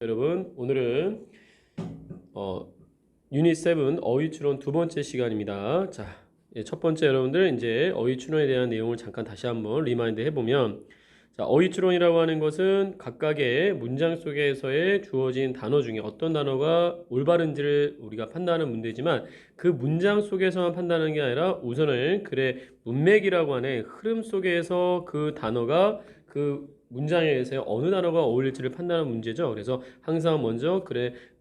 여러분, 오늘은 유닛 7 어휘 추론 두 번째 시간입니다. 자, 첫 번째 여러분들 이제 어휘 추론에 대한 내용을 잠깐 다시 한번 리마인드 해보면, 자, 어휘 추론이라고 하는 것은 각각의 문장 속에서의 주어진 단어 중에 어떤 단어가 올바른지를 우리가 판단하는 문제지만, 그 문장 속에서만 판단하는 게 아니라 우선은 글의 문맥이라고 하는 흐름 속에서 그 단어가 그 문장에서 어느 단어가 어울릴지를 판단하는 문제죠. 그래서 항상 먼저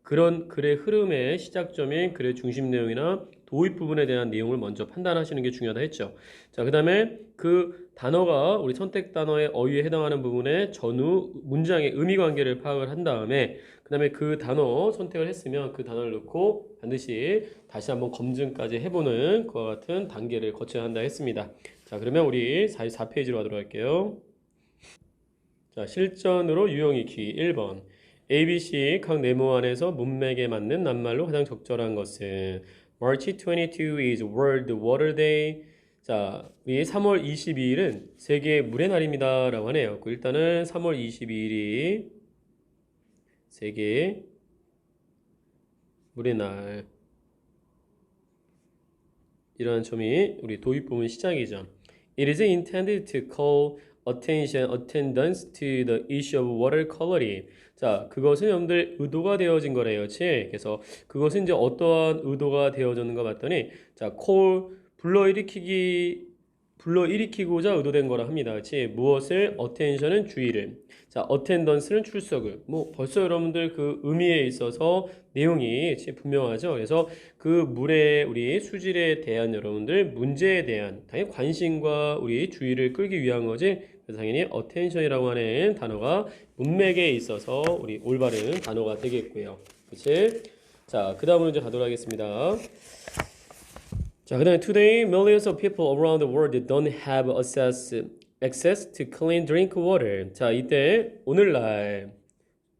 그런 글의 흐름의 시작점인 글의 중심 내용이나 도입 부분에 대한 내용을 먼저 판단하시는 게 중요하다 했죠. 자, 그 다음에 그 단어가 우리 선택 단어의 어휘에 해당하는 부분의 전후 문장의 의미 관계를 파악을 한 다음에 그 다음에 그 단어 선택을 했으면 그 단어를 넣고 반드시 다시 한번 검증까지 해보는 그와 같은 단계를 거쳐야 한다 했습니다. 자, 그러면 우리 44페이지로 가도록 할게요. 자, 실전으로 유형익히 1번. ABC 각 네모 안에서 문맥에 맞는 낱말로 가장 적절한 것은 March 22 is World Water Day. 자, 우리 3월 22일은 세계 물의 날입니다 라고 하네요. 일단은 3월 22일이 세계 물의 날, 이러한 점이 우리 도입 부분 시작이죠. It is intended to call attendance to the issue of water quality. 자, 그것은 여러분들 의도가 되어진 거래요. 그치? 그래서 그것은 이제 어떠한 의도가 되어졌는가 봤더니, 자, 불러일으키고자 의도된 거라 합니다. 그치? 무엇을? attention은 주의를. 자, attendance는 출석을. 뭐 벌써 여러분들 그 의미에 있어서 내용이 분명하죠. 그래서 그 물의 우리 수질에 대한 여러분들 문제에 대한 당연히 관심과 우리 주의를 끌기 위한 거지. 그래서 당연히 attention이라고 하는 단어가 문맥에 있어서 우리 올바른 단어가 되겠고요. 그치? 자, 그 다음으로 이제 가도록 하겠습니다. 자, 그 다음에 Today, millions of people around the world don't have access to clean drink water. 자, 이때 오늘날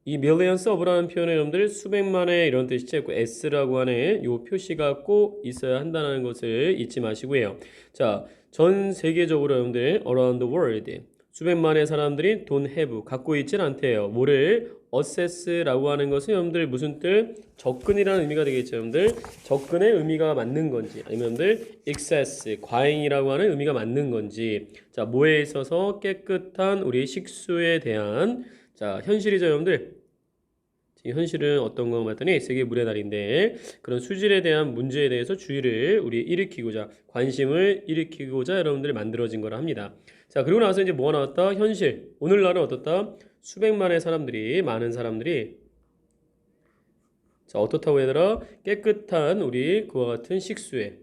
이 millions of라는 표현의 여러분들 수백만의 이런 뜻이죠. s라고 하는 이 표시가 꼭 있어야 한다는 것을 잊지 마시고요. 자, 전 세계적으로 여러분들 around the world 수백만의 사람들이 don't have 갖고 있진 않대요. 뭐를? assess라고 하는 것은 여러분들 무슨 뜻? 접근이라는 의미가 되겠죠. 여러분들 접근의 의미가 맞는 건지 아니면 여러분들 excess 과잉이라고 하는 의미가 맞는 건지, 자, 뭐에 있어서 깨끗한 우리 식수에 대한, 자, 현실이죠. 여러분들 현실은 어떤 거 봤더니 세계 물의 날인데 그런 수질에 대한 문제에 대해서 주의를 우리 일으키고자, 관심을 일으키고자 여러분들이 만들어진 거라 합니다. 자, 그리고 나서 이제 뭐가 나왔다? 현실. 오늘날은 어떻다? 수백만의 사람들이, 많은 사람들이, 자, 어떻다고 해야 되나? 깨끗한 우리 그와 같은 식수에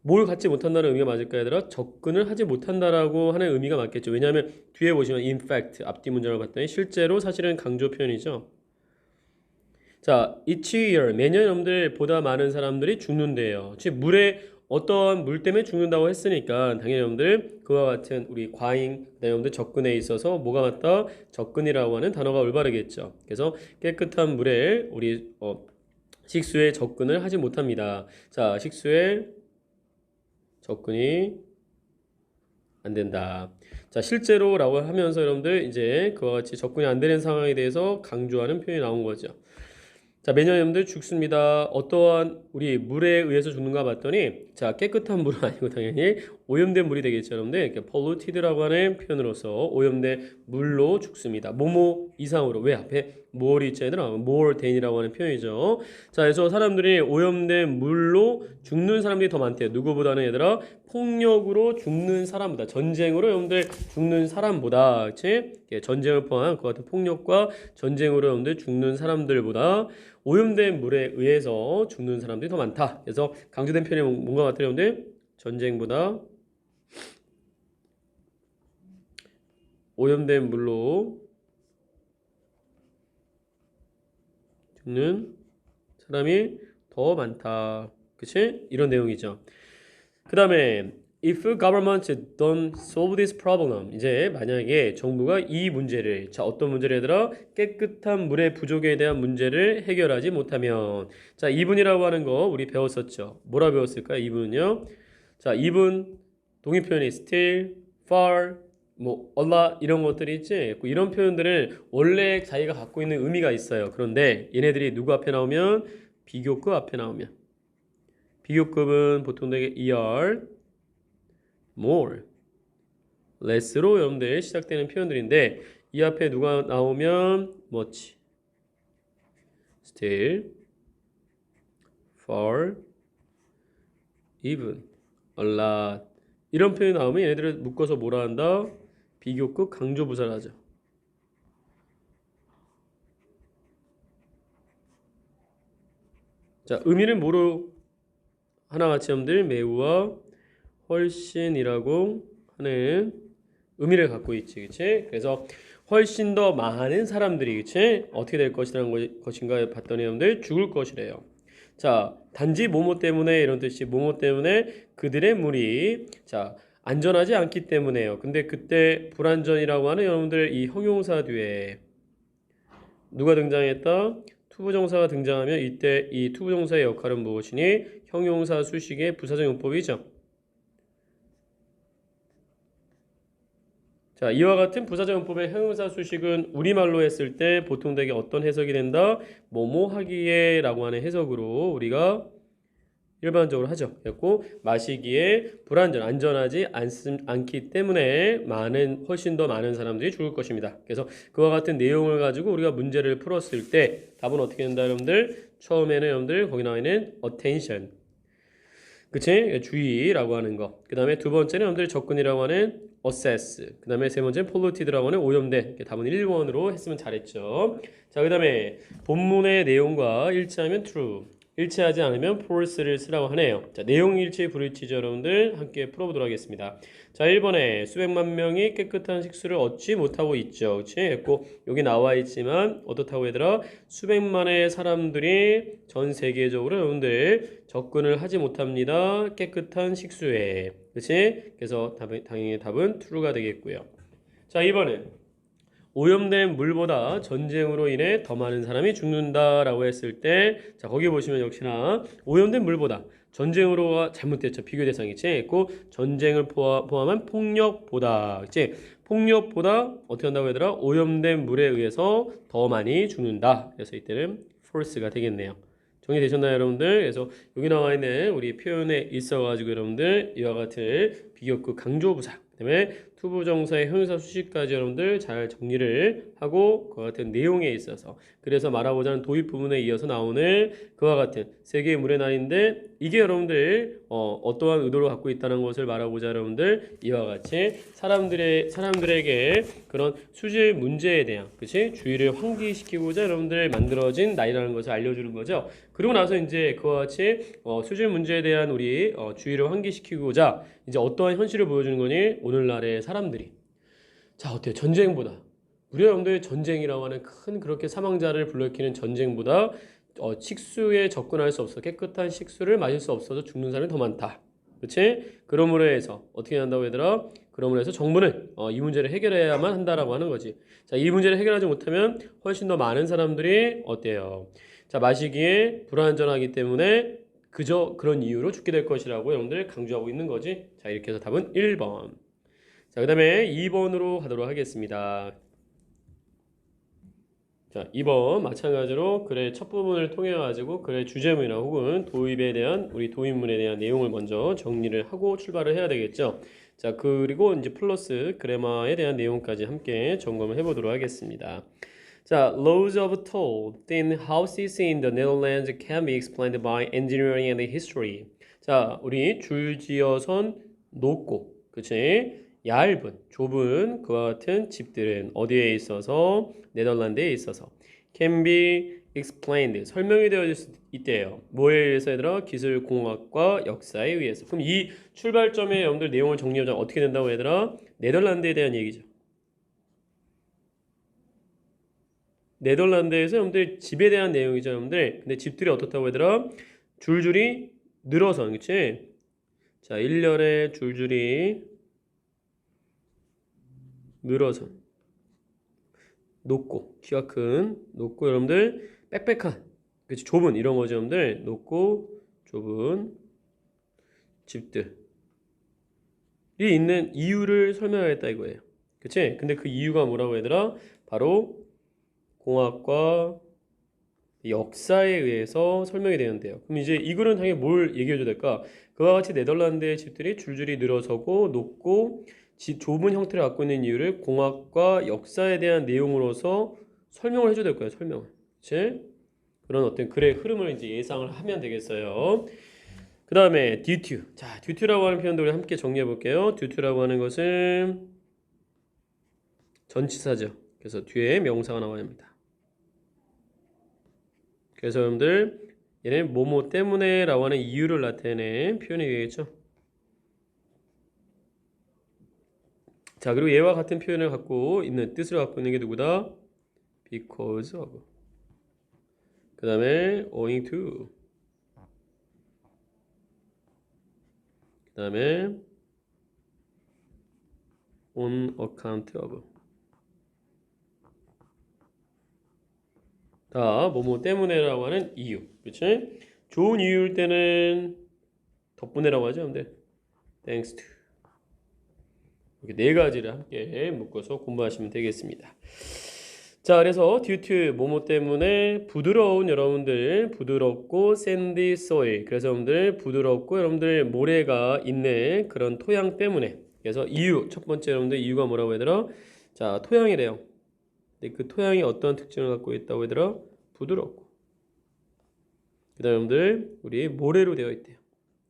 뭘 갖지 못한다는 의미가 맞을까 얘들아? 접근을 하지 못한다라고 하는 의미가 맞겠죠. 왜냐하면 뒤에 보시면 in fact 앞뒤 문장을 봤더니 실제로 사실은 강조 표현이죠. 자, each year 매년 여러분들 보다 많은 사람들이 죽는데요. 즉 물에 어떤 물 때문에 죽는다고 했으니까 당연히 여러분들 그와 같은 우리 과잉, 여러분들 접근에 있어서 뭐가 맞다? 접근이라고 하는 단어가 올바르겠죠. 그래서 깨끗한 물에 우리 식수에 접근을 하지 못합니다. 자, 식수에 접근이 안 된다. 자, 실제로라고 하면서 여러분들 이제 그와 같이 접근이 안 되는 상황에 대해서 강조하는 표현이 나온 거죠. 자, 매년 여러분들 죽습니다. 어떠한 우리 물에 의해서 죽는가 봤더니, 자, 깨끗한 물은 아니고 당연히 오염된 물이 되겠죠. 여러분들 이렇게 polluted라고 하는 표현으로서 오염된 물로 죽습니다. 뭐뭐 이상으로. 왜 앞에 more이 있죠 얘들아? more than이라고 하는 표현이죠. 자, 그래서 사람들이 오염된 물로 죽는 사람들이 더 많대요. 누구보다는 얘들아? 폭력으로 죽는 사람보다, 전쟁으로 여러분들 죽는 사람보다, 그치? 전쟁을 포함한 그 같은 폭력과 전쟁으로 여러분들 죽는 사람들보다 오염된 물에 의해서 죽는 사람들이 더 많다. 그래서 강조된 표현이 뭔가 같아요, 여러분들? 전쟁보다 오염된 물로 죽는 사람이 더 많다. 그치? 이런 내용이죠. 그 다음에 if government don't solve this problem, 이제 만약에 정부가 이 문제를, 자, 어떤 문제를 얘들아? 깨끗한 물의 부족에 대한 문제를 해결하지 못하면, 자, 이분이라고 하는 거 우리 배웠었죠. 뭐라 배웠을까요? 이분은요. 자, 이분 동의 표현이 still, far, 뭐 얼라 이런 것들이 있지. 이런 표현들은 원래 자기가 갖고 있는 의미가 있어요. 그런데 얘네들이 누구 앞에 나오면 비교급 앞에 나오면 비교급은 보통 되게 er, more, less로 여러분들 시작되는 표현들인데 이 앞에 누가 나오면 much, still, far, even, a lot 이런 표현이 나오면 얘네들을 묶어서 뭐라 한다? 비교급 강조부사를 하죠. 자, 의미는 뭐로 하나같이 여러분들 매우와 훨씬이라고 하는 의미를 갖고 있지, 그치? 그래서 훨씬 더 많은 사람들이, 그치? 어떻게 될 것이라는 것인가 봤더니 여러분들 죽을 것이래요. 자, 단지 뭐뭐 때문에 이런 뜻이 뭐뭐 때문에 그들의 물이 자 안전하지 않기 때문에요. 근데 그때 불안전이라고 하는 여러분들 이 형용사 뒤에 누가 등장했다? 투부정사가 등장하면 이때 이 투부정사의 역할은 무엇이니? 형용사 수식의 부사적 용법이죠. 자, 이와 같은 부사적 용법의 형용사 수식은 우리말로 했을 때 보통 되게 어떤 해석이 된다? 뭐뭐 하기에 라고 하는 해석으로 우리가 일반적으로 하죠. 그래서 마시기에 불안전, 안전하지 않기 때문에 훨씬 더 많은 사람들이 죽을 것입니다. 그래서 그와 같은 내용을 가지고 우리가 문제를 풀었을 때 답은 어떻게 된다, 여러분들? 처음에는 여러분들 거기 나와 있는 attention, 그치? 주의라고 하는 거. 그 다음에 두 번째는 여러분들 접근이라고 하는 assess. 그 다음에 세 번째는 polluted라고 하는 오염된. 답은 1번으로 했으면 잘했죠. 자, 그 다음에 본문의 내용과 일치하면 true. 일치하지 않으면 false를 쓰라고 하네요. 자, 내용 일치, 불일치죠, 여러분들. 함께 풀어보도록 하겠습니다. 자, 1번에 수백만 명이 깨끗한 식수를 얻지 못하고 있죠. 그치? 그리고 여기 나와 있지만 어떻다고 얘들아? 수백만의 사람들이 전 세계적으로 여러분들 접근을 하지 못합니다. 깨끗한 식수에. 그치? 그래서 당연히 답은 true가 되겠고요. 자, 2번은 오염된 물보다 전쟁으로 인해 더 많은 사람이 죽는다라고 했을 때, 자, 거기 보시면 역시나 오염된 물보다 전쟁으로가 잘못됐죠. 비교 대상이지. 있고 전쟁을 포함한 폭력보다, 그치? 폭력보다 어떻게 한다고 얘들아? 오염된 물에 의해서 더 많이 죽는다. 그래서 이때는 false가 되겠네요. 정리되셨나요, 여러분들? 그래서 여기 나와 있는 우리 표현에 있어가지고 여러분들 이와 같은 비교급 강조부사, 그다음에 투부정사의 형용사 수식까지 여러분들 잘 정리를 하고 그와 같은 내용에 있어서 그래서 말하고자 하는 도입 부분에 이어서 나오는 그와 같은 세 개의 물의 날인데 이게 여러분들 어떠한 의도를 갖고 있다는 것을 말하고자 여러분들 이와 같이 사람들에게 그런 수질 문제에 대한 그치 주의를 환기시키고자 여러분들 만들어진 날이라는 것을 알려주는 거죠. 그리고 나서 이제 그와 같이 수질 문제에 대한 우리 주의를 환기시키고자 이제 어떠한 현실을 보여주는 거니 오늘날의 사람들이 자 어때요? 전쟁보다 우리 여러분들 전쟁이라고 하는 큰 그렇게 사망자를 불러일으키는 전쟁보다 식수에 접근할 수 없어 깨끗한 식수를 마실 수 없어서 죽는 사람이 더 많다. 그렇지? 그러므로 해서 어떻게 한다고 얘들아? 그러므로 해서 정부는 이 문제를 해결해야만 한다라고 하는 거지. 자, 이 문제를 해결하지 못하면 훨씬 더 많은 사람들이 어때요? 자, 마시기에 불안전하기 때문에 그저 그런 이유로 죽게 될 것이라고 여러분들 강조하고 있는 거지. 자, 이렇게 해서 답은 1번. 자, 그 다음에 2번으로 가도록 하겠습니다. 자, 2번 마찬가지로 글의 첫 부분을 통해 가지고 글의 주제문이나 혹은 도입에 대한 우리 도입문에 대한 내용을 먼저 정리를 하고 출발을 해야 되겠죠. 자, 그리고 이제 플러스 그래머에 대한 내용까지 함께 점검을 해보도록 하겠습니다. 자, laws of tall, thin houses in the Netherlands can be explained by engineering and history. 자, 우리 줄지어선 높고, 그치? 얇은, 좁은 그와 같은 집들은 어디에 있어서? 네덜란드에 있어서 can be explained, 설명이 되어질 수 있대요. 뭐에 의해서 얘들아? 기술공학과 역사에 의해서. 그럼 이 출발점의 여러분들 내용을 정리하자면 어떻게 된다고 얘들아? 네덜란드에 대한 얘기죠. 네덜란드에서 여러분들 집에 대한 내용이죠, 여러분들. 근데 집들이 어떻다고 얘들아? 줄줄이 늘어서, 그치? 자, 1년에 줄줄이 늘어서 높고 키가 큰 높고 여러분들 빽빽한 그치 좁은 이런 거죠 여러분들 높고 좁은 집들이 있는 이유를 설명하겠다 이거예요. 그치? 근데 그 이유가 뭐라고 얘들아? 바로 공학과 역사에 의해서 설명이 되는데요. 그럼 이제 이 글은 당연히 뭘 얘기해줘야 될까? 그와 같이 네덜란드의 집들이 줄줄이 늘어서고 높고 좁은 형태를 갖고 있는 이유를 공학과 역사에 대한 내용으로서 설명을 해줘야 될 거예요. 설명을. 그치? 그런 어떤 글의 흐름을 이제 예상을 하면 되겠어요. 그 다음에 듀튜. 자, 듀튜라고 하는 표현도 우리 함께 정리해 볼게요. 듀튜라고 하는 것은 전치사죠. 그래서 뒤에 명사가 나와야 합니다. 그래서 여러분들 얘는 뭐뭐 때문에 라고 하는 이유를 나타내는 표현이 되겠죠. 자, 그리고 얘와 같은 표현을 갖고 있는 뜻을 갖고 있는 게 누구다? because of. 그 다음에 owing to. 그 다음에 on account of. 다 뭐뭐 때문에라고 하는 이유. 그렇지? 좋은 이유일 때는 덕분에라고 하죠. 근데 thanks to. 이렇게 네 가지를 함께 묶어서 공부하시면 되겠습니다. 자, 그래서 due to 뭐뭐 때문에 부드러운 여러분들 부드럽고 sandy soil. 그래서 여러분들 부드럽고 여러분들 모래가 있는 그런 토양 때문에. 그래서 이유 첫 번째 여러분들 이유가 뭐라고 얘들아? 자, 토양이래요. 근데 그 토양이 어떤 특징을 갖고 있다고 얘들아? 부드럽고. 그다음 여러분들 우리 모래로 되어 있대요.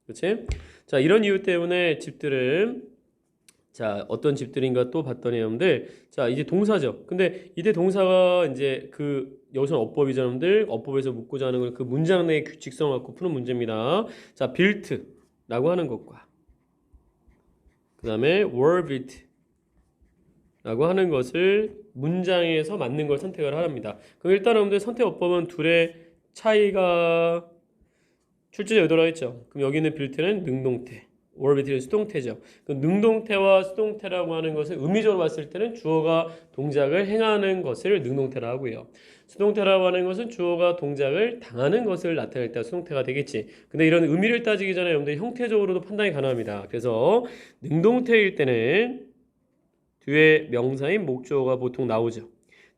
그렇지? 자, 이런 이유 때문에 집들은 자, 어떤 집들인가 또 봤더니 여러분들 자, 이제 동사죠. 근데 이때 동사가 이제 그 여기서는 어법이죠, 여러분들. 어법에서 묻고자 하는 건 그 문장 내의 규칙성을 갖고 푸는 문제입니다. 자, built라고 하는 것과 그 다음에 were built라고 하는 것을 문장에서 맞는 걸 선택을 하랍니다. 그럼 일단 여러분들 선택 어법은 둘의 차이가 출제자 의도라고 했죠. 그럼 여기 있는 built는 능동태, were built는 수동태죠. 그 능동태와 수동태라고 하는 것을 의미적으로 봤을 때는 주어가 동작을 행하는 것을 능동태라고 하고요. 수동태라고 하는 것은 주어가 동작을 당하는 것을 나타낼 때 수동태가 되겠지. 근데 이런 의미를 따지기 전에 여러분들 형태적으로도 판단이 가능합니다. 그래서 능동태일 때는 뒤에 명사인 목적어가 보통 나오죠.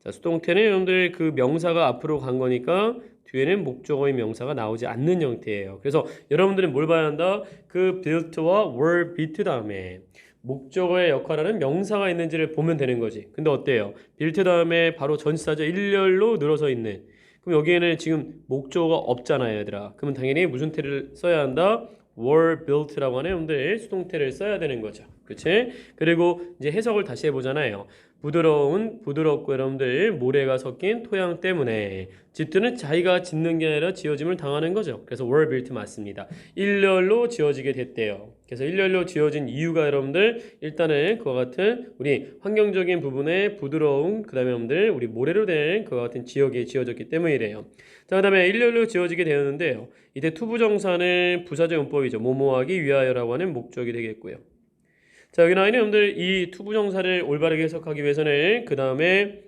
자, 수동태는 여러분들 그 명사가 앞으로 간 거니까 뒤에는 목적어인 명사가 나오지 않는 형태예요. 그래서 여러분들은 뭘 봐야 한다? 그 built와 were built 다음에 목적어의 역할하는 명사가 있는지를 보면 되는 거지. 근데 어때요? built 다음에 바로 전치사죠. 일렬로 늘어서 있는. 그럼 여기에는 지금 목적어가 없잖아요, 얘들아. 그러면 당연히 무슨 태를 써야 한다? were built라고 하는 여러분들 수동태를 써야 되는 거죠. 그치? 그리고 이제 해석을 다시 해보잖아요. 부드럽고 여러분들 모래가 섞인 토양 때문에 집들은 자기가 짓는 게 아니라 지어짐을 당하는 거죠. 그래서 were built 맞습니다. 일렬로 지어지게 됐대요. 그래서 일렬로 지어진 이유가 여러분들 일단은 그와 같은 우리 환경적인 부분에 부드러운 그 다음에 여러분들 우리 모래로 된 그와 같은 지역이 지어졌기 때문이래요. 자, 그 다음에 일렬로 지어지게 되었는데요. 이때 투부정사는 부사적 용법이죠. 뭐뭐하기 위하여라고 하는 목적이 되겠고요. 자, 여기 나와 있는 여러분들 이 투부정사를 올바르게 해석하기 위해서는 그 다음에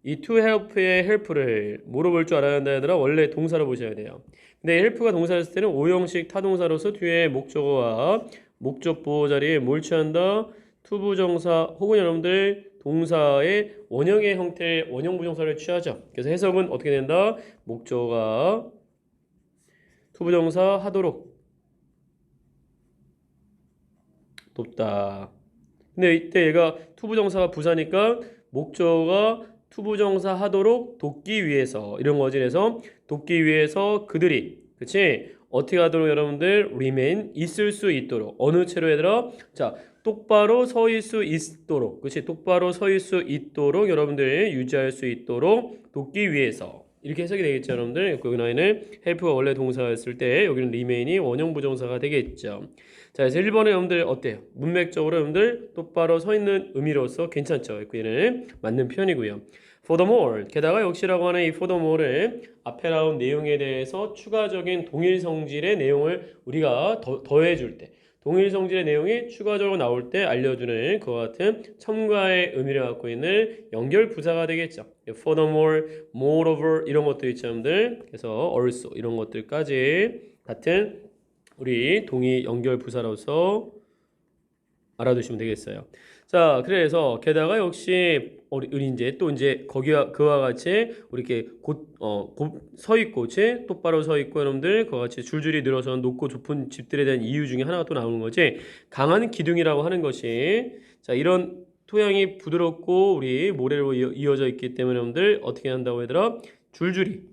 이 to help의 help를 뭐로 볼 줄 알아야 한다 얘들아? 원래 동사로 보셔야 돼요. 근데 help가 동사였을 때는 오형식 타동사로서 뒤에 목적어와 목적보호 자리에 뭘 취한다? 투부정사 혹은 여러분들 동사의 원형의 형태의 원형 부정사를 취하죠. 그래서 해석은 어떻게 된다? 목적어가 투부정사 하도록 돕다. 근데 이때 얘가 투부정사가 부사니까 목적어가 투부정사 하도록 돕기 위해서 이런 거지. 그래서 돕기 위해서 그들이 그치? 어떻게 하도록 여러분들 remain 있을 수 있도록 어느 채로 얘들아? 자, 똑바로 서 있을 수 있도록 그치? 똑바로 서 있을 수 있도록 여러분들 유지할 수 있도록 돕기 위해서 이렇게 해석이 되겠죠, 여러분들. 여기 나에는 help가 원래 동사였을 때 여기는 remain이 원형 부정사가 되겠죠. 자, 그래서 1번의 여러분들 어때요? 문맥적으로 여러분들 똑바로 서 있는 의미로서 괜찮죠? 얘는 맞는 표현이고요. Furthermore, 게다가 역시라고 하는 이 furthermore를 앞에 나온 내용에 대해서 추가적인 동일 성질의 내용을 우리가 더해줄 때 동일 성질의 내용이 추가적으로 나올 때 알려주는 그와 같은 첨가의 의미를 갖고 있는 연결 부사가 되겠죠. Furthermore, moreover 이런 것들 있죠, 여러분들. 그래서 also 이런 것들까지 같은 우리 동의 연결 부사로서 알아두시면 되겠어요. 자, 그래서 게다가 역시 우리 이제 또 이제 거기와 그와 같이 우리 이렇게 서 있고, 그치? 똑바로 서 있고 여러분들 그와 같이 줄줄이 늘어서 높고 좁은 집들에 대한 이유 중에 하나가 또 나오는 거지. 강한 기둥이라고 하는 것이 자 이런 토양이 부드럽고 우리 모래로 이어져 있기 때문에 여러분들 어떻게 한다고 얘들아? 줄줄이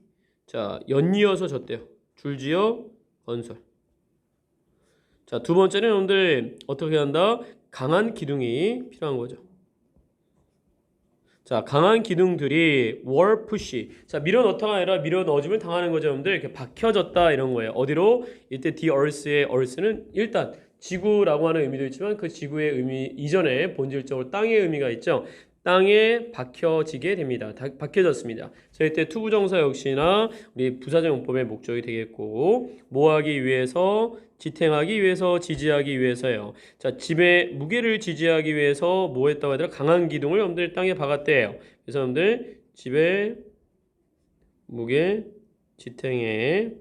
자 연이어서 졌대요. 줄지어 건설. 자, 두 번째는 여러분들 어떻게 한다? 강한 기둥이 필요한 거죠. 자, 강한 기둥들이 wall push. 자, 밀어 넣다가 아니라 밀어 넣어짐을 당하는 거죠, 여러분들. 이렇게 박혀졌다 이런 거예요. 어디로? 이때 the earth의 earth는 일단 지구라고 하는 의미도 있지만 그 지구의 의미 이전에 본질적으로 땅의 의미가 있죠. 땅에 박혀지게 됩니다. 박혀졌습니다. 자, 이때 투부정사 역시나 우리 부사적 용법의 목적이 되겠고 뭐 하기 위해서 지탱하기 위해서 지지하기 위해서요. 자, 집의 무게를 지지하기 위해서 뭐 했다고 하더라? 강한 기둥을 여러분들 땅에 박았대요. 그래서 여러분들 집의 무게 지탱에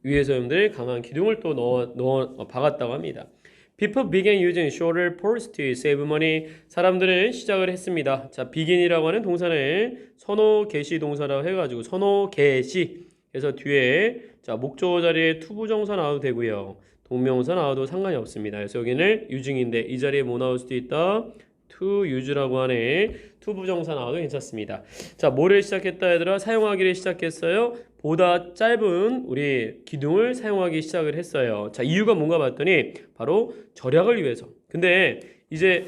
위해서 여러분들 강한 기둥을 또 박았다고 합니다. People began using shorter poles to save money. 사람들은 시작을 했습니다. 자, begin이라고 하는 동사는 선호 개시 동사라고 해가지고 선호 개시. 그래서 뒤에 자 목적어 자리에 투부정사 나와도 되고요. 동명사 나와도 상관이 없습니다. 그래서 여기는 유증인데 이 자리에 뭐 나올 수도 있다. to use라고 하는 투부정사 나와도 괜찮습니다. 자, 뭐를 시작했다 얘들아? 사용하기를 시작했어요. 보다 짧은 우리 기둥을 사용하기 시작을 했어요. 자, 이유가 뭔가 봤더니 바로 절약을 위해서. 근데 이제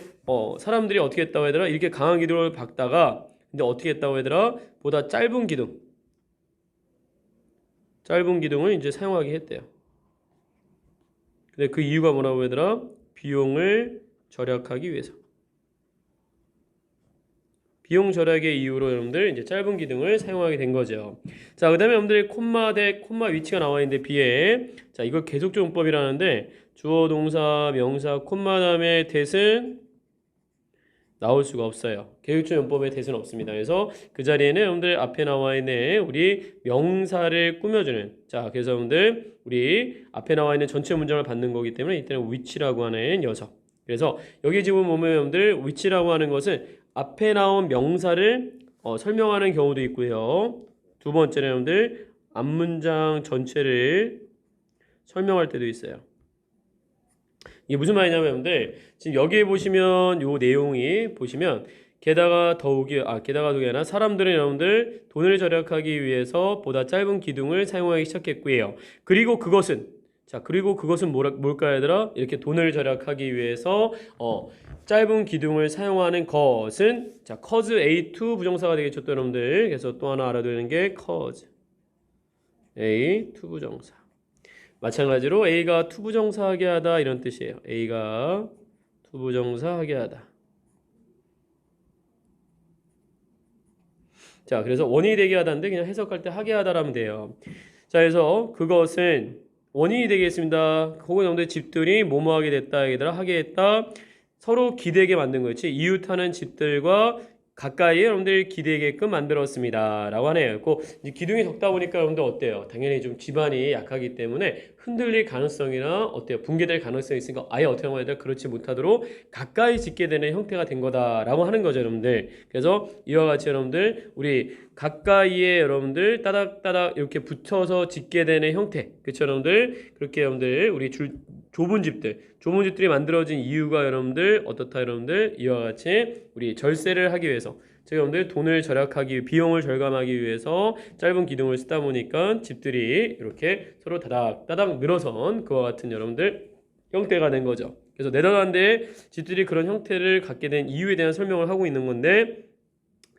사람들이 어떻게 했다고 얘들아? 이렇게 강한 기둥을 박다가 근데 어떻게 했다고 얘들아? 보다 짧은 기둥을 이제 사용하게 했대요. 근데 그 이유가 뭐라고 얘들아? 비용을 절약하기 위해서. 비용 절약의 이유로 여러분들 이제 짧은 기둥을 사용하게 된 거죠. 자, 그다음에 여러분들 콤마 대 콤마 위치가 나와 있는데 B에 자, 이거 계속적 용법이라는데 주어 동사 명사 콤마 다음에 대은 나올 수가 없어요. 계속적 용법에 대은 없습니다. 그래서 그 자리에는 여러분들 앞에 나와 있는 우리 명사를 꾸며주는 자, 그래서 여러분들 우리 앞에 나와 있는 전체 문장을 받는 거기 때문에 이때는 which라고 하는 녀석. 그래서 여기 지금 보면 여러분들 which라고 하는 것은 앞에 나온 명사를 설명하는 경우도 있고요. 두 번째는 여러분들 앞문장 전체를 설명할 때도 있어요. 이게 무슨 말이냐면 여러분들 지금 여기에 보시면 요 내용이 보시면 게다가 더욱이 아니라 사람들은 여러분들 돈을 절약하기 위해서 보다 짧은 기둥을 사용하기 시작했고요. 그리고 그것은 뭘까 얘들아? 이렇게 돈을 절약하기 위해서 짧은 기둥을 사용하는 것은 자, cause A2 부정사가 되겠죠, 또 여러분들. 그래서 또 하나 알아두는 게 cause A2 부정사. 마찬가지로 A가 투부정사하게 하다 이런 뜻이에요. A가 투부정사하게 하다. 자, 그래서 원인이 되게 하다인데 그냥 해석할 때 하게 하다라면 돼요. 자, 그래서 그것은 원인이 되겠습니다. 혹은 여러분들 집들이 뭐뭐하게 됐다, 얘들아 하게 했다. 서로 기대게 만든 거지. 이웃하는 집들과 가까이에 여러분들 기대게끔 만들었습니다. 라고 하네요. 기둥이 적다 보니까 여러분들 어때요? 당연히 좀 집안이 약하기 때문에 흔들릴 가능성이나 어때요? 붕괴될 가능성이 있으니까 아예 어떻게 하면 되나 그렇지 못하도록 가까이 짓게 되는 형태가 된 거다라고 하는 거죠, 여러분들. 그래서 이와 같이 여러분들 우리 가까이에 여러분들 따닥따닥 이렇게 붙여서 짓게 되는 형태. 그렇죠, 여러분들? 그렇게 여러분들 우리 좁은 집들이 만들어진 이유가 여러분들 어떻다 여러분들 이와 같이 우리 절세를 하기 위해서 제가 여러분들 돈을 절약하기 비용을 절감하기 위해서 짧은 기둥을 쓰다 보니까 집들이 이렇게 서로 다닥다닥 늘어선 그와 같은 여러분들 형태가 된 거죠. 그래서 네덜란드의 집들이 그런 형태를 갖게 된 이유에 대한 설명을 하고 있는 건데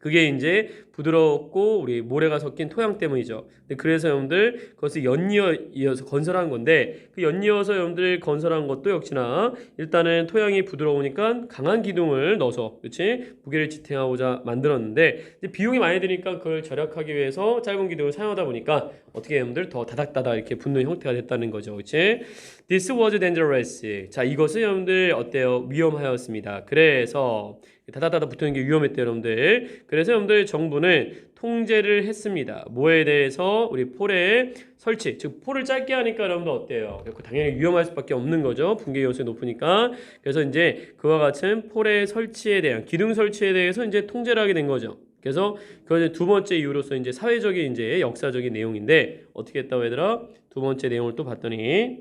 그게 이제 부드럽고 우리 모래가 섞인 토양 때문이죠. 그래서 여러분들 그것을 연이어서 건설한 건데 그 연이어서 여러분들 건설한 것도 역시나 일단은 토양이 부드러우니까 강한 기둥을 넣어서 그렇지 무게를 지탱하고자 만들었는데 이제 비용이 많이 드니까 그걸 절약하기 위해서 짧은 기둥을 사용하다 보니까 어떻게 여러분들 더 다닥다닥 이렇게 붙는 형태가 됐다는 거죠. 그렇지? This was dangerous. 자, 이것은 여러분들 어때요? 위험하였습니다. 그래서 다다다다 붙는 게 위험했대요, 여러분들. 그래서 여러분들 정부는 통제를 했습니다. 뭐에 대해서? 우리 폴의 설치, 즉 폴을 짧게 하니까 여러분들 어때요? 당연히 위험할 수밖에 없는 거죠. 붕괴 요소가 높으니까. 그래서 이제 그와 같은 폴의 설치에 대한 기둥 설치에 대해서 이제 통제를 하게 된 거죠. 그래서 그것이 두 번째 이유로서 이제 사회적인 이제 역사적인 내용인데 어떻게 했다고 얘들아? 두 번째 내용을 또 봤더니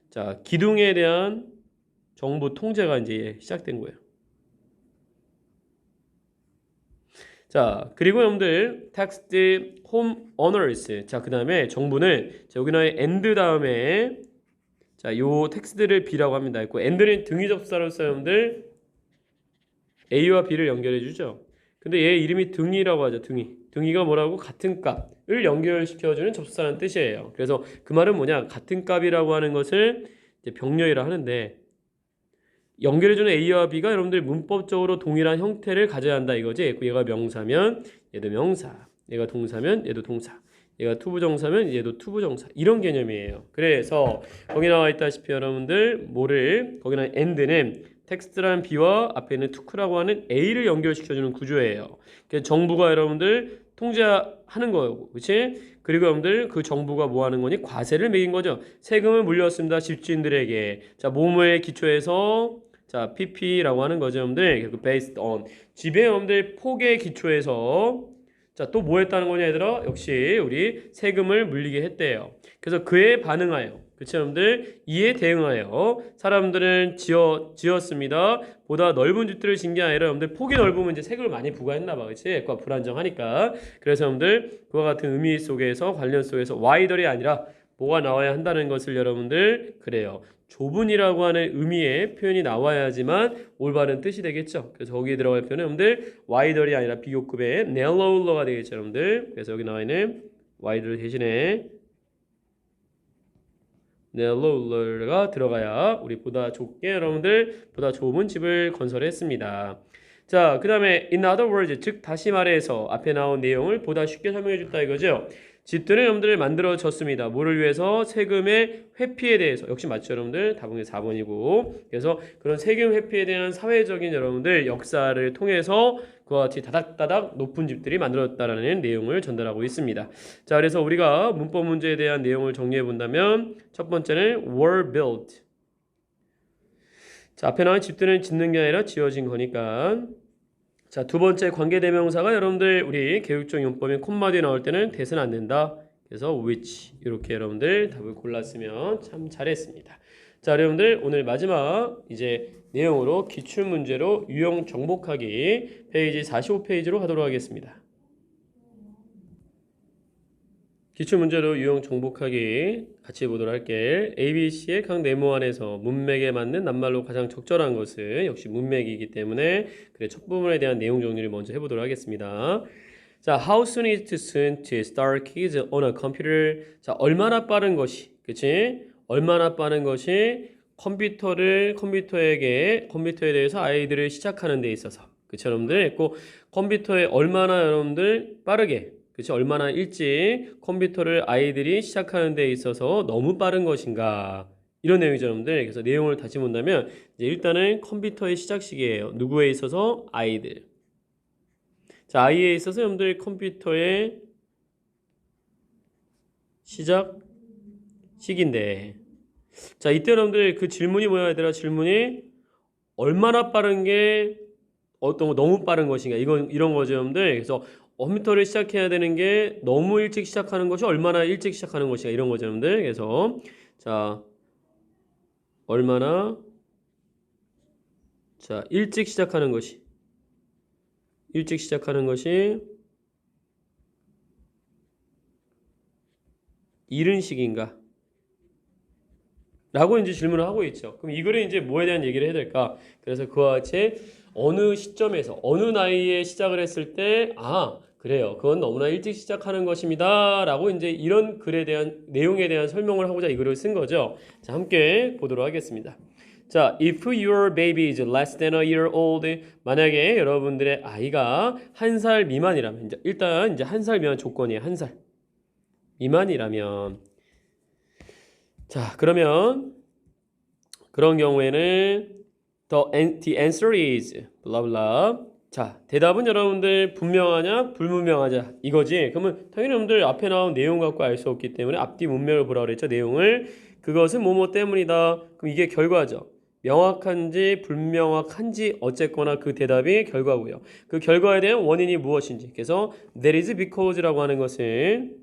자, 기둥에 대한 정부 통제가 이제 시작된 거예요. 자, 그리고 여러분들 텍스트 homeowners. 자, 그다음에 정부는 자, 여기는 and 다음에 자, 요 텍스트를 B라고 합니다. 있고 and는 등위 접수사로서 여러분들 A와 B를 연결해 주죠. 근데 얘 이름이 등위라고 하죠. 등위. 등위가 뭐라고? 같은 값을 연결시켜주는 접수사라는 뜻이에요. 그래서 그 말은 뭐냐? 같은 값이라고 하는 것을 이제 병렬이라 하는데 연결해주는 A와 B가 여러분들 문법적으로 동일한 형태를 가져야 한다 이거지. 얘가 명사면 얘도 명사, 얘가 동사면 얘도 동사, 얘가 투부정사면 얘도 투부정사 이런 개념이에요. 그래서 거기 나와 있다시피 여러분들 뭐를 거기는 and는 텍스트라는 B와 앞에 있는 to라고 하는 A를 연결시켜주는 구조예요. 그래서 정부가 여러분들 통제하는 거예요. 그렇지? 그리고 여러분들 그 정부가 뭐 하는 거니? 과세를 매긴 거죠. 세금을 물렸습니다. 집주인들에게. 자, 뭐뭐에 기초해서 자, PP라고 하는 거죠, 여러분들. based on. 집의 여러분들 폭에 기초해서 자, 또 뭐 했다는 거냐, 얘들아? 역시 우리 세금을 물리게 했대요. 그래서 그에 반응하여 그렇죠, 여러분들? 이에 대응하여 사람들은 지었습니다. 보다 넓은 집들을 짓는 게 아니라 여러분들 폭이 넓으면 이제 세금을 많이 부과했나 봐, 그렇지? 액과 불안정하니까. 그래서 여러분들 그와 같은 의미 속에서 관련 속에서 wider이 아니라 뭐가 나와야 한다는 것을 여러분들 그래요. 좁은이라고 하는 의미의 표현이 나와야지만 올바른 뜻이 되겠죠. 그래서 거기에 들어갈 표현은 여러분들 wider이 아니라 비교급의 narrower가 되겠죠, 여러분들. 그래서 여기 나와 있는 wider 대신에 narrower가 들어가야 우리 보다 좁게 여러분들 보다 좁은 집을 건설했습니다. 자, 그 다음에 in other words, 즉 다시 말해서 앞에 나온 내용을 보다 쉽게 설명해 줬다 이거죠. 집들은 여러분들 만들어졌습니다. 뭐를 위해서? 세금의 회피에 대해서. 역시 맞죠, 여러분들? 답은 4번이고. 그래서 그런 세금 회피에 대한 사회적인 여러분들 역사를 통해서 그와 같이 다닥다닥 높은 집들이 만들어졌다라는 내용을 전달하고 있습니다. 자, 그래서 우리가 문법 문제에 대한 내용을 정리해 본다면 첫 번째는 were built. 자, 앞에 나온 집들은 짓는 게 아니라 지어진 거니까. 자, 두 번째 관계대명사가 여러분들 우리 교육적 용법인 콤마 뒤에 나올 때는 대는 안 된다. 그래서 which 이렇게 여러분들 답을 골랐으면 참 잘했습니다. 자, 여러분들 오늘 마지막 이제 내용으로 기출문제로 유형 정복하기 페이지 45페이지로 가도록 하겠습니다. 기출문제로 유형 정복하기 같이 보도록 할게. ABC의 각 네모 안에서 문맥에 맞는 낱말로 가장 적절한 것은 역시 문맥이기 때문에 그래 첫 부분에 대한 내용 정리를 먼저 해보도록 하겠습니다. 자, how soon is too soon to start kids on a computer? 자, 얼마나 빠른 것이, 그치? 얼마나 빠른 것이 컴퓨터에 대해서 아이들을 시작하는 데 있어서, 그치, 여러분들? 했고, 컴퓨터에 얼마나 여러분들 빠르게, 그치, 얼마나 일찍 컴퓨터를 아이들이 시작하는 데 있어서 너무 빠른 것인가? 이런 내용이죠, 여러분들. 그래서 내용을 다시 본다면, 이제 일단은 컴퓨터의 시작 시기예요. 누구에 있어서? 아이들. 자, 아이에 있어서 여러분들 컴퓨터의 시작 시기인데, 자, 이때 여러분들 그 질문이 뭐야, 얘들아? 질문이 얼마나 빠른 게 어떤 거 너무 빠른 것인가? 이런 거죠, 여러분들. 그래서 컴퓨터를 시작해야 되는 게 너무 일찍 시작하는 것이 얼마나 일찍 시작하는 것인가? 이런 거죠, 여러분들. 그래서 자, 얼마나 자, 일찍 시작하는 것이 이른 시기인가? 라고 이제 질문을 하고 있죠. 그럼 이 글에 이제 뭐에 대한 얘기를 해야 될까? 그래서 그와 같이 어느 시점에서 어느 나이에 시작을 했을 때 그래요. 그건 너무나 일찍 시작하는 것입니다. 라고 이제 이런 글에 대한 내용에 대한 설명을 하고자 이 글을 쓴 거죠. 자, 함께 보도록 하겠습니다. 자, if your baby is less than a year old, 만약에 여러분들의 아이가 1살 미만이라면, 일단 이제 1살 미만 조건이에요. 1살 미만이라면, 자, 그러면 그런 경우에는 The answer is 블라블라. 자, 대답은 여러분들 분명하냐 불분명하냐 이거지. 그러면 당연히 여러분들 앞에 나온 내용 갖고 알 수 없기 때문에 앞뒤 문맥을 보라 그랬죠. 내용을. 그것은 뭐뭐 때문이다. 그럼 이게 결과죠. 명확한지 불명확한지 어쨌거나 그 대답이 결과고요. 그 결과에 대한 원인이 무엇인지. 그래서 that is because라고 하는 것은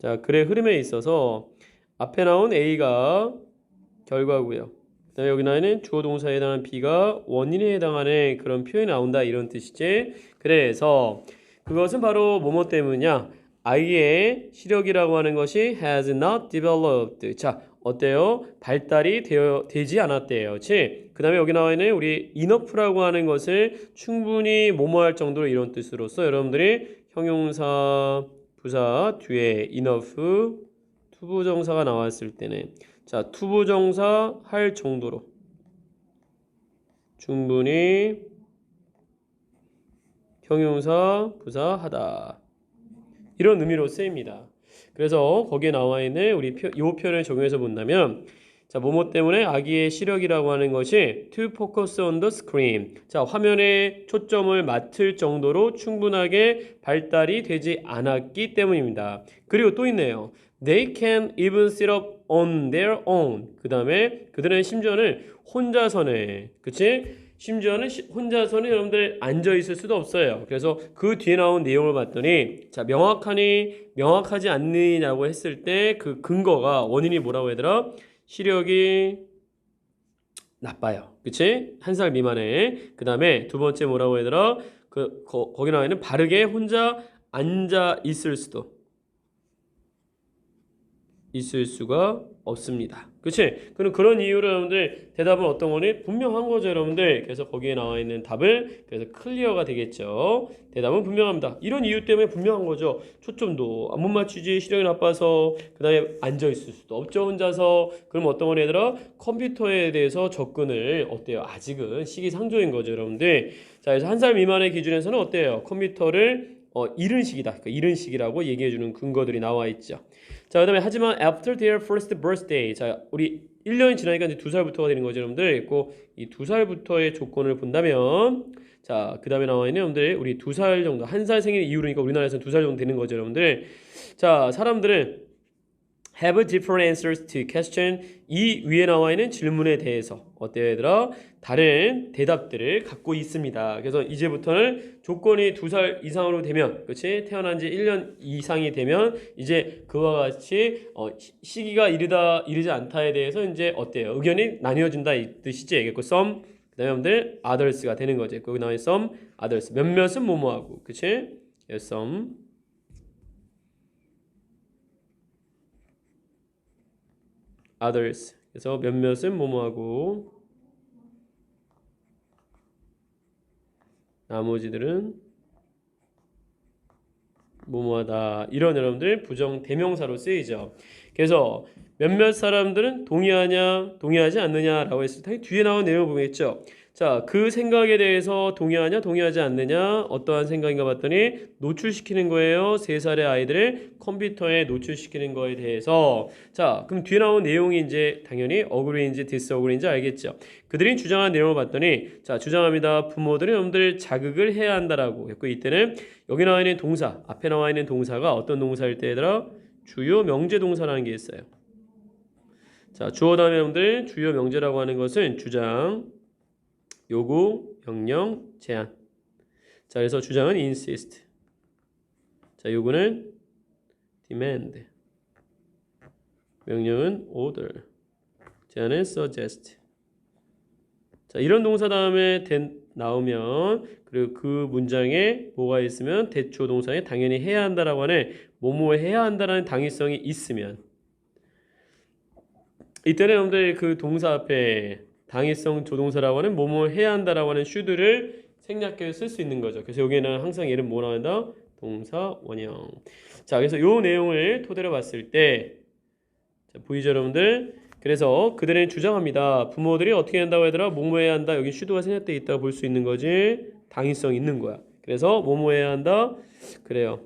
자, 글의 흐름에 있어서 앞에 나온 A가 결과고요. 그다음에 여기 나는 주어 동사에 해당하는 B가 원인에 해당하는 그런 표현이 나온다 이런 뜻이지. 그래서 그것은 바로 뭐뭐 때문이냐? 아이의 시력이라고 하는 것이 has not developed. 자, 어때요? 발달이 되지 않았대요. 그렇지? 그다음에 여기 나와 있는 우리 enough라고 하는 것을 충분히 뭐뭐 할 정도로 이런 뜻으로서 여러분들이 형용사 부사 뒤에 enough 투부정사가 나왔을 때는 자, 투부정사 할 정도로 충분히 형용사 부사 하다 이런 의미로 쓰입니다. 그래서 거기에 나와 있는 우리 이 표현을 적용해서 본다면 자, 뭐뭐 때문에 아기의 시력이라고 하는 것이 to focus on the screen. 자, 화면에 초점을 맞출 정도로 충분하게 발달이 되지 않았기 때문입니다. 그리고 또 있네요. They can even sit up on their own. 그 다음에 그들은 심지어는 혼자서는, 그치? 심지어는 혼자서는 여러분들 앉아 있을 수도 없어요. 그래서 그 뒤에 나온 내용을 봤더니 자, 명확하지 않느냐고 했을 때 그 근거가 원인이 뭐라고 하더라? 시력이 나빠요. 그치? 1살 미만에. 그 다음에 두 번째 뭐라고 하더라? 거기 나와 있는 바르게 혼자 앉아 있을 수가 없습니다. 그치? 그런 이유로 여러분들 대답은 어떤 거니? 분명한 거죠, 여러분들. 그래서 거기에 나와 있는 답을 그래서 클리어가 되겠죠. 대답은 분명합니다. 이런 이유 때문에 분명한 거죠. 초점도 못 맞추지, 시력이 나빠서, 그 다음에 앉아 있을 수도 없죠, 혼자서. 그럼 어떤 거니, 얘들아? 컴퓨터에 대해서 접근을 어때요? 아직은 시기상조인 거죠, 여러분들. 자, 그래서 1살 미만의 기준에서는 어때요? 컴퓨터를 이른 시기다. 그러니까 이른 시기라고 얘기해주는 근거들이 나와 있죠. 자, 그 다음에 하지만 after their first birthday. 자, 우리 1년이 지나니까 이제 2살부터가 되는 거죠, 여러분들. 있고 이 2살부터의 조건을 본다면 자, 그 다음에 나와 있는 여러분들 우리 2살 정도 1살 생일 이후로니까 우리나라에서는 2살 정도 되는 거죠, 여러분들. 자, 사람들은 have different answers to question. 이 위에 나와 있는 질문에 대해서 어때요, 얘들아? 다른 대답들을 갖고 있습니다. 그래서 이제부터는 조건이 2살 이상으로 되면, 그렇지? 태어난 지 1년 이상이 되면 이제 그와 같이 시기가 이르지 않다에 대해서 이제 어때요? 의견이 나뉘어진다 이 뜻이지. 그 some 그다음에 여러분들 others가 되는 거지. 거기 나와 있는 some others. 몇몇은 뭐뭐하고, 그렇지? some others. 그래서 몇몇은 뭐뭐하고 나머지들은 뭐뭐하다. 이런 여러분들 부정 대명사로 쓰이죠. 그래서 몇몇 사람들은 동의하냐 동의하지 않느냐라고 했을 때 뒤에 나온 내용을 보겠죠. 자, 그 생각에 대해서 동의하냐 동의하지 않느냐 어떠한 생각인가 봤더니 노출시키는 거예요. 3살의 아이들을 컴퓨터에 노출시키는 거에 대해서. 자, 그럼 뒤에 나온 내용이 이제 당연히 어그리인지 디스어그리인지 알겠죠. 그들이 주장한 내용을 봤더니 자, 주장합니다. 부모들이 여러분들 자극을 해야 한다라고 했고 이때는 여기 나와 있는 동사 앞에 나와 있는 동사가 어떤 동사일 때 얘들아? 주요 명제 동사라는 게 있어요. 자, 주어 다음에 여러분들 주요 명제라고 하는 것은 주장 요구, 명령, 제한. 자, 그래서 주장은 insist. 자, 요구는 demand. 명령은 order. 제한은 suggest. 자, 이런 동사 다음에 나오면 그리고 그 문장에 뭐가 있으면 대초 동사에 당연히 해야 한다라고 하는 뭐뭐 해야 한다라는 당위성이 있으면 이때는 여러분들 그 동사 앞에 당위성 조동사라고 하는 뭐뭐 해야 한다라고 하는 should를 생략해서 쓸 수 있는 거죠. 그래서 여기는 항상 얘는 뭐 나온다? 동사 원형. 자, 그래서 요 내용을 토대로 봤을 때 자, 보이죠, 여러분들? 그래서 그들은 주장합니다. 부모들이 어떻게 한다고 하더라? 뭐뭐 해야 한다. 여기 should가 생략돼 있다고 볼 수 있는 거지. 당위성 있는 거야. 그래서 뭐뭐 해야 한다? 그래요.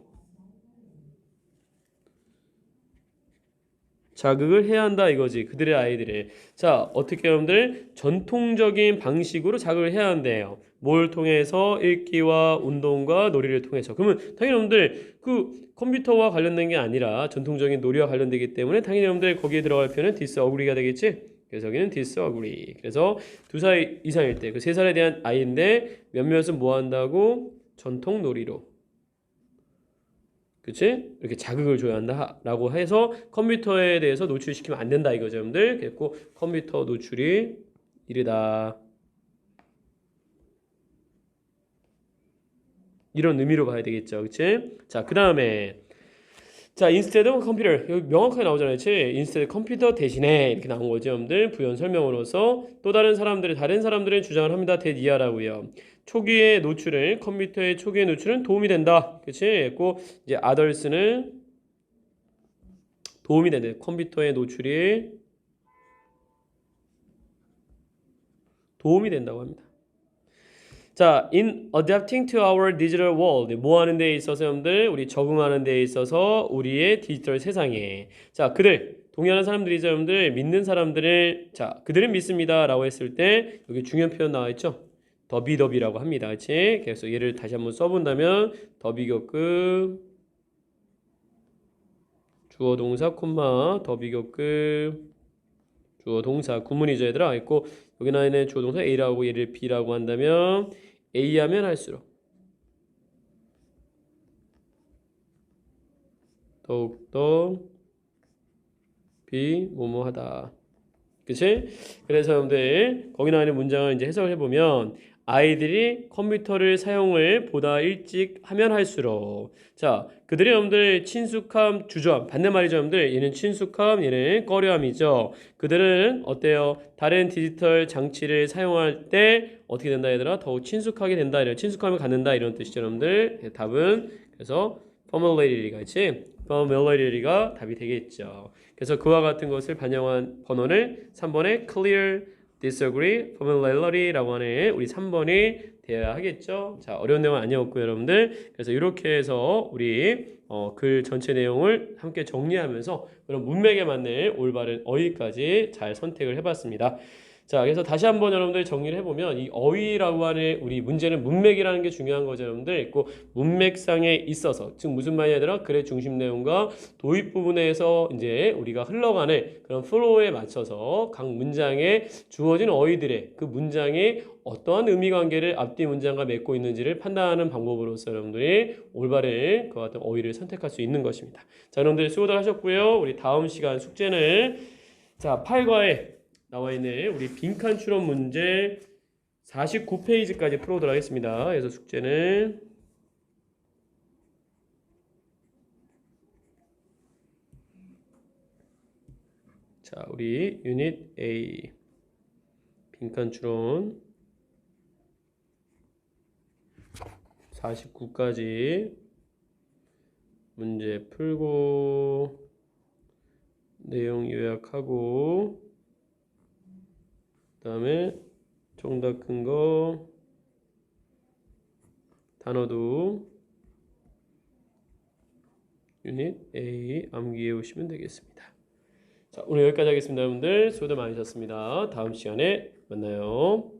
자극을 해야 한다 이거지. 그들의 아이들을. 자, 어떻게 여러분들 전통적인 방식으로 자극을 해야 한대요. 뭘 통해서? 읽기와 운동과 놀이를 통해서. 그러면 당연히 여러분들 그 컴퓨터와 관련된 게 아니라 전통적인 놀이와 관련되기 때문에 당연히 여러분들 거기에 들어갈 표현은 disagree가 되겠지. 그래서 여기는 disagree. 그래서 2살 이상일 때 그 3살에 대한 아이인데 몇몇은 뭐 한다고? 전통 놀이로. 그치? 이렇게 자극을 줘야 한다라고 해서 컴퓨터에 대해서 노출시키면 안 된다 이거죠, 여러분들. 그랬고 컴퓨터 노출이 이르다. 이런 의미로 봐야 되겠죠, 그치? 자, 그 다음에 자, instead of computer 여기 명확하게 나오잖아요, 그치? instead 컴퓨터 대신에 이렇게 나온 거죠, 여러분들. 부연 설명으로서 또 다른 사람들은 주장을 합니다. that 이하라고요. 초기의 노출은 컴퓨터의 초기의 노출은 도움이 된다, 그치? 했고 이제 others는 도움이 된다. 컴퓨터의 노출이 도움이 된다고 합니다. 자, in adapting to our digital world 뭐 하는 데 있어서 여러분들 우리 적응하는 데 있어서 우리의 디지털 세상에 자, 그들 동의하는 사람들이죠, 여러분들. 믿는 사람들을 자, 그들은 믿습니다 라고 했을 때 여기 중요한 표현 나와 있죠. 더비더비라고 합니다. 그렇지? 그래서 얘를 다시 한번 써본다면 더비교급 주어 동사 콤마 더비교급 주어 동사 구문이죠, 얘들아. 있고 여기 나와 있는 주어 동사 A라고 얘를 B라고 한다면 A 하면 할수록 더욱더 B 뭐뭐하다. 그치? 그래서 여러분들 거기 나와 있는 문장을 이제 해석을 해보면 아이들이 컴퓨터를 사용을 보다 일찍 하면 할수록 자, 그들이 여러분들 친숙함, 주저함 반대말이죠, 여러분들. 얘는 친숙함, 얘는 꺼려함이죠. 그들은 어때요? 다른 디지털 장치를 사용할 때 어떻게 된다 얘들아? 더욱 친숙하게 된다, 이런 친숙함을 갖는다 이런 뜻이죠, 여러분들. 답은 그래서 familiarity가 있지? familiarity가 답이 되겠죠. 그래서 그와 같은 것을 반영한 번호를 3번에 clear, disagree, familiarity라고 하는 우리 3번이 되어야 하겠죠. 자, 어려운 내용은 아니었고요, 여러분들. 그래서 이렇게 해서 우리 글 전체 내용을 함께 정리하면서 그런 문맥에 맞는 올바른 어휘까지 잘 선택을 해봤습니다. 자, 그래서 다시 한번 여러분들 정리를 해보면 이 어휘라고 하는 우리 문제는 문맥이라는 게 중요한 거죠, 여러분들. 있고 문맥상에 있어서 즉 무슨 말이냐더라? 글의 중심 내용과 도입 부분에서 이제 우리가 흘러가는 그런 플로우에 맞춰서 각 문장에 주어진 어휘들의 그 문장이 어떠한 의미 관계를 앞뒤 문장과 맺고 있는지를 판단하는 방법으로서 여러분들이 올바른 그 같은 어휘를 선택할 수 있는 것입니다. 자, 여러분들 수고들 하셨고요. 우리 다음 시간 숙제는 자, 8과에 나와 있는 우리 빈칸 추론 문제 49페이지까지 풀어보도록 하겠습니다. 그래서 숙제는 자, 우리 유닛 A 빈칸 추론 49까지 문제 풀고 내용 요약하고 그 다음에 정답 큰 거 단어도 유닛 A 암기해 오시면 되겠습니다. 자, 오늘 여기까지 하겠습니다. 여러분들 수고들 많으셨습니다. 다음 시간에 만나요.